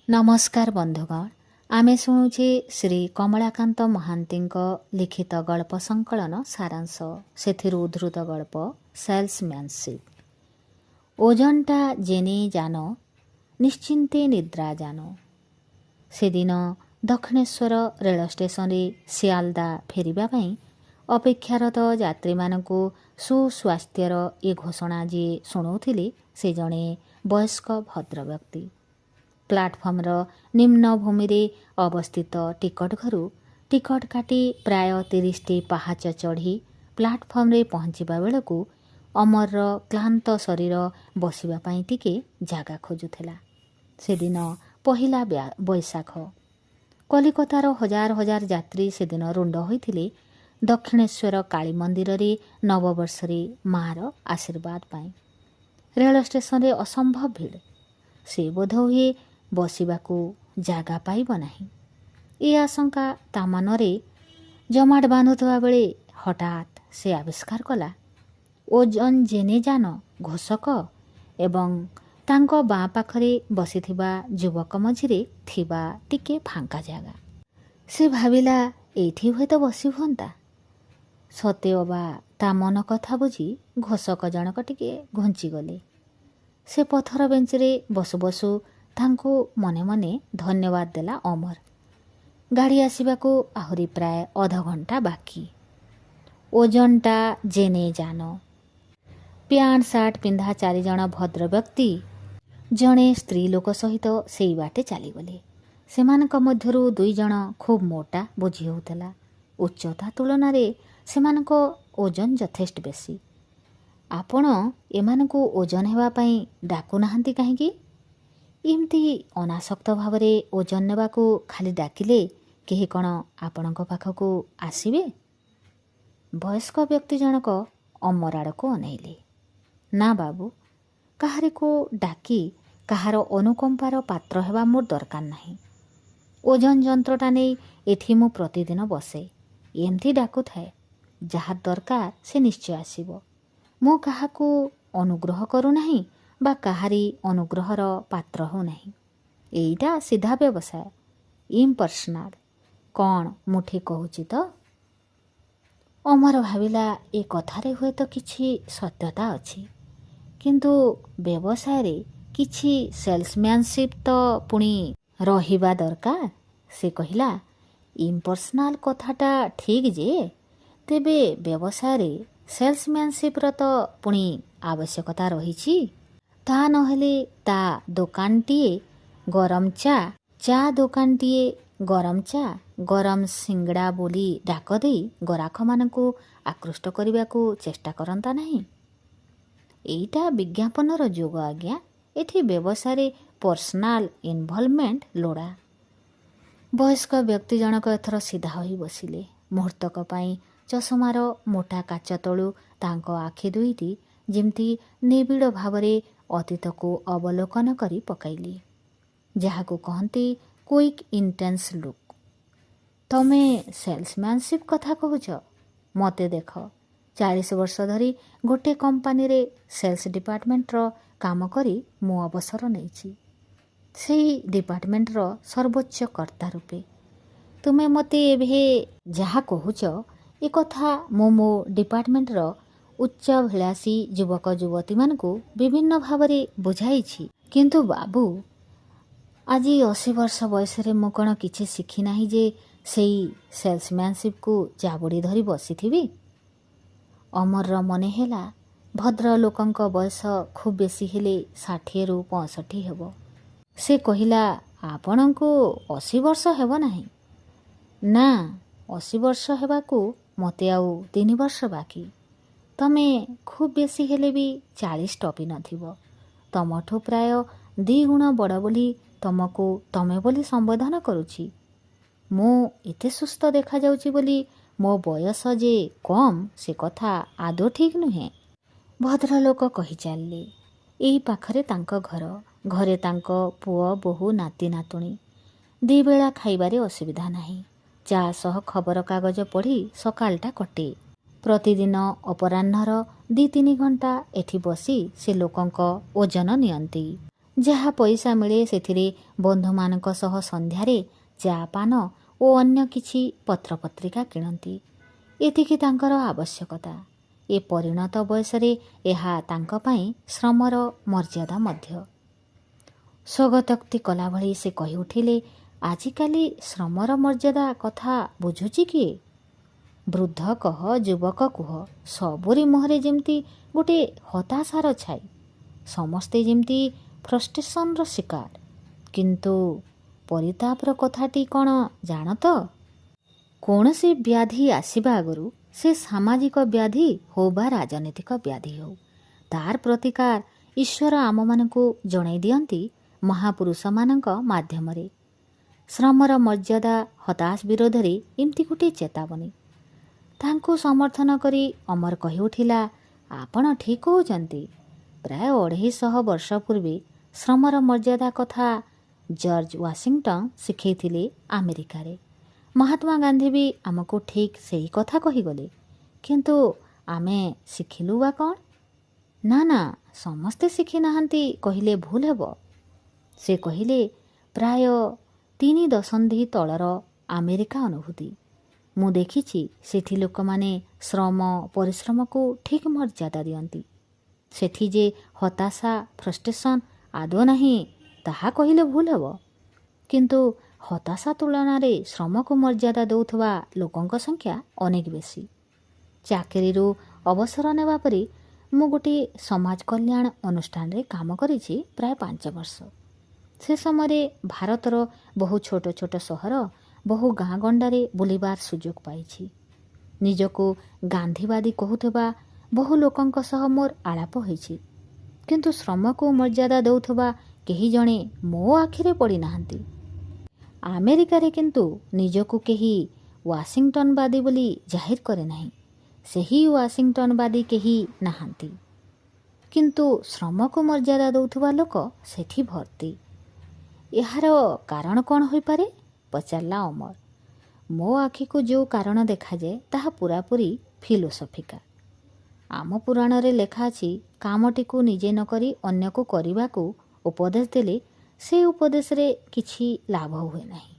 नमस्कार बंधुगण आमे शुणुचे श्री कमलाकांत महांतीଙ୍କ लिखित गल्प संकलन सारांश सेथिरु उद्धृत गल्प सेल्सम्यानशिप। ओजनटा जेने जान निश्चिंते निद्रा जान। सेदिन दक्षिणेश्वर रेल स्टेशन सियालदा फेरिबा पई अपेक्षारत यात्री मानकु सुस्वास्थ्यर ए घोषणा जी शुणाउथिले से जणे वयस्क भद्र व्यक्ति। प्लाटफर्मर निम्न भूमि अवस्थित टिकट घर टिकट काटी प्राय 30टी पाहाच चढ़ी प्लाटफर्म पहुँचवा बेलू अमर क्लांत शरीर बसवाई टिके जगह खोजुला। सेदिन पहिला बैशाख। कलिकतार हजार हजार यात्री सेदिन रुंड होइथिले दक्षिणेश्वर काली मंदिर रे नववर्षरे मार आशीर्वाद पाई। रेल स्टेशन असंभव भीड़। से बोध हुए बसवाकू जागा पाइब नाही ए आशंका ता मनरे जमाट बांधुवा बेले हठात से आविष्कार कला ओजन जेने जान घोषक एवं तांको बाँ पाखरे बसिथिबा युवक मझिरे थिबा टिके फांका जागा। से भाविला एठी हुए तो बसी हुंता। सते अबा ता मन कथा बुझी घोषक जनक टिके घुंची गले। से पथर बेंचरे बसु बसु तांको मने मने धन्यवाद देला अमर। गाड़ी आसवाकू आहुरी प्राय अध घंटा बाकी। ओजनटा जेने जान। प्यांट सार्ट पिंधा 4 जण भद्र व्यक्ति जणे स्त्री लोक सहित सेई बाटे चलीगले। सेमानक मध्यरु 2 जण खूब मोटा बुझी होउतला। उच्चता तुलन सेमानक ओजन यथेष्ट बेसी। आपण एमानकू ओजन हेवा पई डाकू नाहांती काहेकि? इमती अनासक्त भावरे ओजन नेबाकू खाली डाकिले केही कण आपणक पाखकू आसिबे? वयस्क व्यक्ति जनक अमर आड़को अनैले। ना बाबू, काहारिको डाकी काहार अनुकंपार पात्र हेबा मोर दरकार नाही। ओजन जंत्रटा नहीं एठी मु प्रतिदिन बसे। एमती डाकू थाए जहा दरकार से निश्चय आसिबो। मु काहाकू अनुग्रह करू नाही बा काहारी अनुग्रहर पात्र हो नाही। एईटा सीधा व्यवसाय, इम्पर्सनाल। कौन मुठी कहूची तो? अमर भाविला ए कथारे हुए तो किछि सत्यता अछि, किंतु व्यवसाय रे किछि सेल्समैनशिप तो पुणी रहिबा दरकार। से कहिला इम्पर्सनाल कथाटा ठीक जे, तेबे व्यवसाय रे सेल्समैनशिप तो पुणी आवश्यकता रहिछि। ता नहेले ता दोकानटीए गरम चा दोकानटीए गरम चा गरम सिंगड़ा बोली डाक दे गराख मानकू आकृष्ट करने चेष्टा करता नहीं। एईटा विज्ञापनर जोग आज्ञा। एठी व्यवसाय पर्सनाल इनवॉल्वमेंट लोड़ा। वयस्क व्यक्ति जनक एथर सीधा होई बसिले। मुहूर्तक पई चषमार मोटा काच तलू तांको आखि दुईटी जेमती निबिड़ भावरे अतीत को अवलोकन करी पकाइली, जहाकू कहती क्विक इंटेंस लुक। तमे सेल्समैनशिप कथा कहूच? मते देख, 40 वर्ष धरी गोटे कंपानी रे सेल्स डिपार्टमेंटर काम करी मु अवसर नहींची। सेही डिपार्टमेंटर सर्वोच्च कर्ता रूपे तुमे मते एभे जहा कहूच ए कथा मो डिपार्टमेंटर उच्चाभिलाषी युवक युवती मानकू विभिन्न भावरे बुझाइछि। किंतु बाबू, आज 80 वर्ष बयस मु कण किछि शिखी नाही जे सेई सेल्समैनशिप को जाबुड़ी धरी बसिथिबी। अमर मने हेला भद्र लोकंक बयस खूब बेसी हेले 60 रु 65 हेबो। से कहिला आपणको 80 वर्ष हेबो नाही। ना, 80 वर्ष हेबाकू मते आउ 3 वर्ष बाकी। तमे खूब बेसी हेले भी 40 टपी नथिबो। तमठू प्राय 2 गुण बड़ बोली तमको तमे बोली संबोधन करुछि। मो एते सुस्थ देखा जाउछि बोली मो बयस जे कम से कथा आदो ठीक नुहे। भद्र लोक कही चलले। एई पाखरे तांको घर, घरे तांको पुओ बोहू नाती नातुणी। 2 बेला खाइबारे असुविधा नाही। चा सह खबर कागज पढ़ी सकालटा कटे। प्रतिदिन अपराह्नर 2-3 घंटा एठी बसी से लोकंक ओजन नियंती। ଯାହା ପଇସା ମିଳେ ସେଥିରେ ବନ୍ଧୁମାନଙ୍କ ସହ ସନ୍ଧ୍ୟାରେ ଚା ପାନ ଓ ଅନ୍ୟ କିଛି ପତ୍ରପତ୍ରିକା କିଣନ୍ତି। ଏତିକି ତାଙ୍କର ଆବଶ୍ୟକତା। ଏ ପରିଣତ ବୟସରେ ଏହା ତାଙ୍କ ପାଇଁ ଶ୍ରମର ମର୍ଯ୍ୟାଦା ମଧ୍ୟ। ସ୍ୱଗତୋକ୍ତି କଲାଭଳି ସେ କହି ଉଠିଲେ, ଆଜିକାଲି ଶ୍ରମର ମର୍ଯ୍ୟାଦା କଥା ବୁଝୁଛି କିଏ? ବୃଦ୍ଧ କହ, ଯୁବକ କୁହ, ସବୁରି ମୁହଁରେ ଯେମିତି ଗୋଟେ ହତାଶାର ଛାଇ। ସମସ୍ତେ ଯେମିତି ଫ୍ରଷ୍ଟ୍ରେସନର ଶିକାର। କିନ୍ତୁ ପରିତାପର କଥାଟି କ'ଣ ଜାଣ ତ? କୌଣସି ବ୍ୟାଧି ଆସିବା ଆଗରୁ, ସେ ସାମାଜିକ ବ୍ୟାଧି ହେଉ ବା ରାଜନୈତିକ ବ୍ୟାଧି ହେଉ, ତାର ପ୍ରତିକାର ଈଶ୍ୱର ଆମମାନଙ୍କୁ ଜଣାଇ ଦିଅନ୍ତି ମହାପୁରୁଷମାନଙ୍କ ମାଧ୍ୟମରେ। ଶ୍ରମର ମର୍ଯ୍ୟାଦା ହତାଶ ବିରୋଧରେ ଏମିତି ଗୋଟିଏ ଚେତାବନୀ। ତାଙ୍କୁ ସମର୍ଥନ କରି ଅମର କହି ଉଠିଲା, ଆପଣ ଠିକ୍ କହୁଛନ୍ତି। ପ୍ରାୟ 250 ବର୍ଷ ପୂର୍ବେ ଶ୍ରମର ମର୍ଯ୍ୟାଦା କଥା ଜର୍ଜ ୱାସିଂଟନ ଶିଖେଇଥିଲେ ଆମେରିକାରେ। ମହାତ୍ମା ଗାନ୍ଧୀ ବି ଆମକୁ ଠିକ୍ ସେହି କଥା କହିଗଲେ। କିନ୍ତୁ ଆମେ ଶିଖିଲୁ ବା କ'ଣ? ନା, ସମସ୍ତେ ଶିଖିନାହାନ୍ତି କହିଲେ ଭୁଲ ହେବ। ସେ କହିଲେ, ପ୍ରାୟ 3 ଦଶନ୍ଧି ତଳର ଆମେରିକା ଅନୁଭୂତି। ମୁଁ ଦେଖିଛି ସେଠି ଲୋକମାନେ ଶ୍ରମ ପରିଶ୍ରମକୁ ଠିକ୍ ମର୍ଯ୍ୟାଦା ଦିଅନ୍ତି। ସେଠି ଯେ ହତାଶା ଫ୍ରଷ୍ଟ୍ରେସନ ଆଦୌ ନାହିଁ ତାହା କହିଲେ ଭୁଲ ହେବ। କିନ୍ତୁ ହତାଶା ତୁଳନାରେ ଶ୍ରମକୁ ମର୍ଯ୍ୟାଦା ଦେଉଥିବା ଲୋକଙ୍କ ସଂଖ୍ୟା ଅନେକ ବେଶୀ। ଚାକିରିରୁ ଅବସର ନେବା ପରେ ମୁଁ ଗୋଟିଏ ସମାଜ କଲ୍ୟାଣ ଅନୁଷ୍ଠାନରେ କାମ କରିଛି ପ୍ରାୟ 5 ବର୍ଷ। ସେ ସମୟରେ ଭାରତର ବହୁ ଛୋଟ ଛୋଟ ସହର, ବହୁ ଗାଁ ଗଣ୍ଡାରେ ବୁଲିବାର ସୁଯୋଗ ପାଇଛି। ନିଜକୁ ଗାନ୍ଧୀବାଦୀ କହୁଥିବା ବହୁ ଲୋକଙ୍କ ସହ ମୋର ଆଳାପ ହୋଇଛି। କିନ୍ତୁ ଶ୍ରମକୁ ମର୍ଯ୍ୟାଦା ଦେଉଥିବା କେହି ଜଣେ ମୋ ଆଖିରେ ପଡ଼ିନାହାନ୍ତି। ଆମେରିକାରେ କିନ୍ତୁ ନିଜକୁ କେହି ୱାସିଂଟନବାଦୀ ବୋଲି ଜାହିର କରେ ନାହିଁ। ସେହି ୱାସିଂଟନବାଦୀ କେହି ନାହାନ୍ତି। କିନ୍ତୁ ଶ୍ରମକୁ ମର୍ଯ୍ୟାଦା ଦେଉଥିବା ଲୋକ ସେଠି ଭର୍ତ୍ତି। ଏହାର କାରଣ କ'ଣ ହୋଇପାରେ? ପଚାରିଲା ଅମର। ମୋ ଆଖିକୁ ଯେଉଁ କାରଣ ଦେଖାଯାଏ ତାହା ପୂରାପୂରି ଫିଲୋସଫିକାଲ। ଆମ ପୁରାଣରେ ଲେଖା ଅଛି, କାମଟିକୁ ନିଜେ ନ କରି ଅନ୍ୟକୁ କରିବାକୁ ଉପଦେଶ ଦେଲେ ସେ ଉପଦେଶରେ କିଛି ଲାଭ ହୁଏ ନାହିଁ।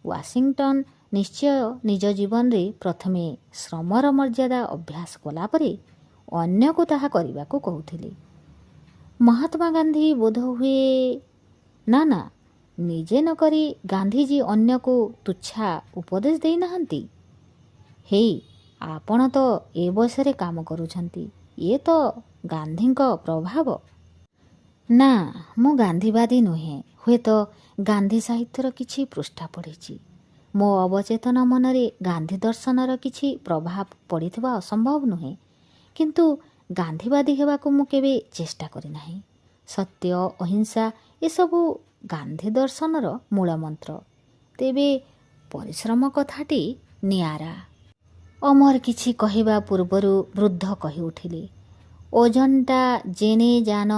ୱାସିଂଟନ ନିଶ୍ଚୟ ନିଜ ଜୀବନରେ ପ୍ରଥମେ ଶ୍ରମର ମର୍ଯ୍ୟାଦା ଅଭ୍ୟାସ କଲାପରେ ଅନ୍ୟକୁ ତାହା କରିବାକୁ କହୁଥିଲେ। ମହାତ୍ମା ଗାନ୍ଧୀ ବୋଧହୁଏ ନା, ନିଜେ ନ କରି ଗାନ୍ଧୀଜୀ ଅନ୍ୟକୁ ତୁଚ୍ଛା ଉପଦେଶ ଦେଇନାହାନ୍ତି। ହେଇ, ଆପଣ ତ ଏ ବୟସରେ କାମ କରୁଛନ୍ତି। ଏ ତ ଗାନ୍ଧୀଙ୍କ ପ୍ରଭାବ। ନା, ମୁଁ ଗାନ୍ଧୀବାଦୀ ନୁହେଁ। ହୁଏତ ଗାନ୍ଧୀ ସାହିତ୍ୟର କିଛି ପୃଷ୍ଠା ପଢ଼ିଛି। ମୋ ଅବଚେତନ ମନରେ ଗାନ୍ଧୀ ଦର୍ଶନର କିଛି ପ୍ରଭାବ ପଡ଼ିଥିବା ଅସମ୍ଭବ ନୁହେଁ। କିନ୍ତୁ ଗାନ୍ଧୀବାଦୀ ହେବାକୁ ମୁଁ କେବେ ଚେଷ୍ଟା କରିନାହିଁ। ସତ୍ୟ, ଅହିଂସା ଏସବୁ ଗାନ୍ଧୀ ଦର୍ଶନର ମୂଳମନ୍ତ୍ର। ତେବେ ପରିଶ୍ରମ କଥାଟି ନିଆରା। ଅମର କିଛି କହିବା ପୂର୍ବରୁ ବୃଦ୍ଧ କହି ଉଠିଲେ, ଓଜନଟା ଜେନେ ଜାନ।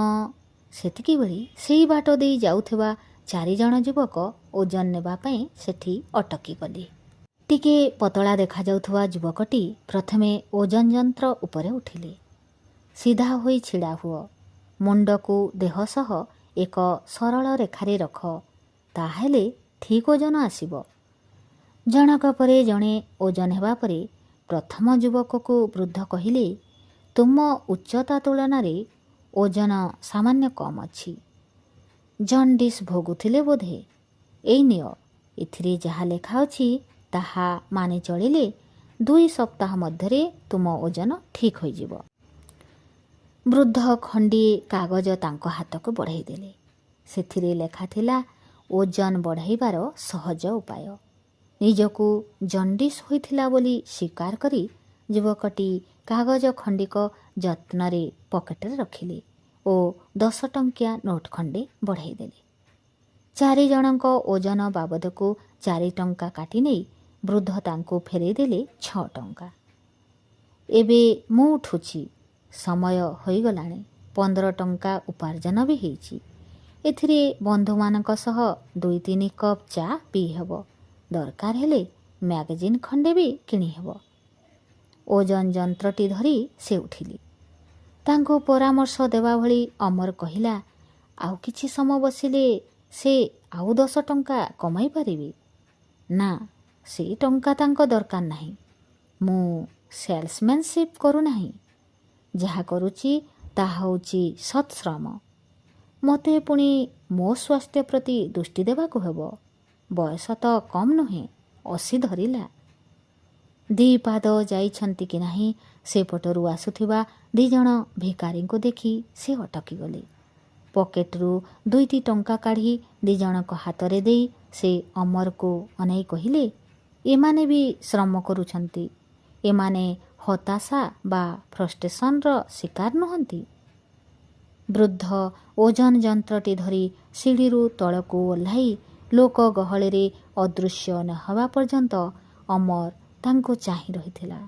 ସେତିକିବେଳେ ସେହି ବାଟ ଦେଇ ଯାଉଥିବା 4 ଜଣ ଯୁବକ ଓଜନ ନେବା ପାଇଁ ସେଠି ଅଟକି ଗଲେ। ଟିକେ ପତଳା ଦେଖାଯାଉଥିବା ଯୁବକଟି ପ୍ରଥମେ ଓଜନ ଯନ୍ତ୍ର ଉପରେ ଉଠିଲେ। ସିଧା ହୋଇ ଛିଡ଼ା ହୁଅ। ମୁଣ୍ଡକୁ ଦେହ ସହ ଏକ ସରଳ ରେଖାରେ ରଖ। ତାହେଲେ ଠିକ୍ ଓଜନ ଆସିବ। ଜଣକ ପରେ ଜଣେ ଓଜନ ହେବା ପରେ ପ୍ରଥମ ଯୁବକକୁ ବୃଦ୍ଧ କହିଲେ, ତୁମ ଉଚ୍ଚତା ତୁଳନାରେ ଓଜନ ସାମାନ୍ୟ କମ୍ ଅଛି। ଜଣ୍ଡିସ୍ ଭୋଗୁଥିଲେ ବୋଧେ? ଏଇ ନିଅ, ଏଥିରେ ଯାହା ଲେଖା ଅଛି ତାହା ମାନି ଚଳିଲେ 2 ସପ୍ତାହ ମଧ୍ୟରେ ତୁମ ଓଜନ ଠିକ୍ ହୋଇଯିବ। ବୃଦ୍ଧ ଖଣ୍ଡିଏ କାଗଜ ତାଙ୍କ ହାତକୁ ବଢ଼ାଇ ଦେଲେ। ସେଥିରେ ଲେଖା ଥିଲା, ଓଜନ ବଢ଼ାଇବାର ସହଜ ଉପାୟ। ନିଜକୁ ଜଣ୍ଡିସ୍ ହୋଇଥିଲା ବୋଲି ସ୍ୱୀକାର କରି ଯୁବକଟି କାଗଜ ଖଣ୍ଡିକ ଯତ୍ନରେ ପକେଟରେ ରଖିଲେ ଓ 10 ଟଙ୍କିଆ ନୋଟ୍ ଖଣ୍ଡେ ବଢ଼ାଇ ଦେଲେ। 4 ଜଣଙ୍କ ଓଜନ ବାବଦକୁ 4 ଟଙ୍କା କାଟି ନେଇ ବୃଦ୍ଧ ତାଙ୍କୁ ଫେରାଇ ଦେଲେ 6 ଟଙ୍କା। ଏବେ ମୁଁ ଉଠୁଛି। ସମୟ ହୋଇଗଲାଣି। 15 ଟଙ୍କା ଉପାର୍ଜନ ବି ହେଇଛି। ଏଥିରେ ବନ୍ଧୁମାନଙ୍କ ସହ 2-3 କପ୍ ଚା ପିଇ ହେବ। ଦରକାର ହେଲେ ମ୍ୟାଗାଜିନ୍ ଖଣ୍ଡେ ବି କିଣି ହେବ। ଓଜନ ଯନ୍ତ୍ରଟି ଧରି ସେ ଉଠିଲେ। ତାଙ୍କୁ ପରାମର୍ଶ ଦେବା ଭଳି ଅମର କହିଲା, ଆଉ କିଛି ସମୟ ବସିଲେ ସେ ଆଉ 10 ଟଙ୍କା କମାଇ ପାରିବେ। ନା, ସେଇ ଟଙ୍କା ତାଙ୍କ ଦରକାର ନାହିଁ। ମୁଁ ସେଲ୍ସମ୍ୟାନସିପ୍ କରୁନାହିଁ। ଯାହା କରୁଛି ତାହା ହେଉଛି ସତ୍ଶ୍ରମ। ମୋତେ ପୁଣି ମୋ ସ୍ୱାସ୍ଥ୍ୟ ପ୍ରତି ଦୃଷ୍ଟି ଦେବାକୁ ହେବ। ବୟସ ତ କମ୍ ନୁହେଁ, 80 ଧରିଲା। 2 ପାଦ ଯାଇଛନ୍ତି କି ନାହିଁ ସେପଟରୁ ଆସୁଥିବା 2 ଜଣ ଭିକାରୀଙ୍କୁ ଦେଖି ସେ ଅଟକିଗଲେ। ପକେଟରୁ 2ଟି ଟଙ୍କା କାଢ଼ି 2 ଜଣଙ୍କ ହାତରେ ଦେଇ ସେ ଅମରକୁ ଅନେଇ କହିଲେ, ଏମାନେ ବି ଶ୍ରମ କରୁଛନ୍ତି। ଏମାନେ ହତାଶା ବା ଫ୍ରଷ୍ଟ୍ରେସନର ଶିକାର ନୁହନ୍ତି। ବୃଦ୍ଧ ଓଜନ ଯନ୍ତ୍ରଟି ଧରି ସିଡ଼ିରୁ ତଳକୁ ଓହ୍ଲାଇ ଲୋକ ଗହଳିରେ ଅଦୃଶ୍ୟ ନ ହେବା ପର୍ଯ୍ୟନ୍ତ ଅମର ତାଙ୍କୁ ଚାହିଁ ରହିଥିଲା।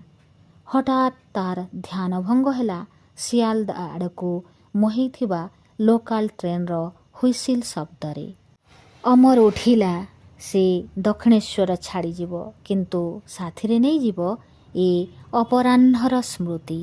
ହଠାତ୍ ତାର ଧ୍ୟାନ ଭଙ୍ଗ ହେଲା ସିଆଲଦା ଆଡ଼କୁ ମୋହିଥିବା ଲୋକାଲ ଟ୍ରେନ୍ର ହୁଇସିଲ୍ ଶବ୍ଦରେ। ଅମର ଉଠିଲା। ସେ ଦକ୍ଷିଣେଶ୍ୱର ଛାଡ଼ିଯିବ, କିନ୍ତୁ ସାଥିରେ ନେଇଯିବ ଏ ଅପରାହ୍ନର ସ୍ମୃତି।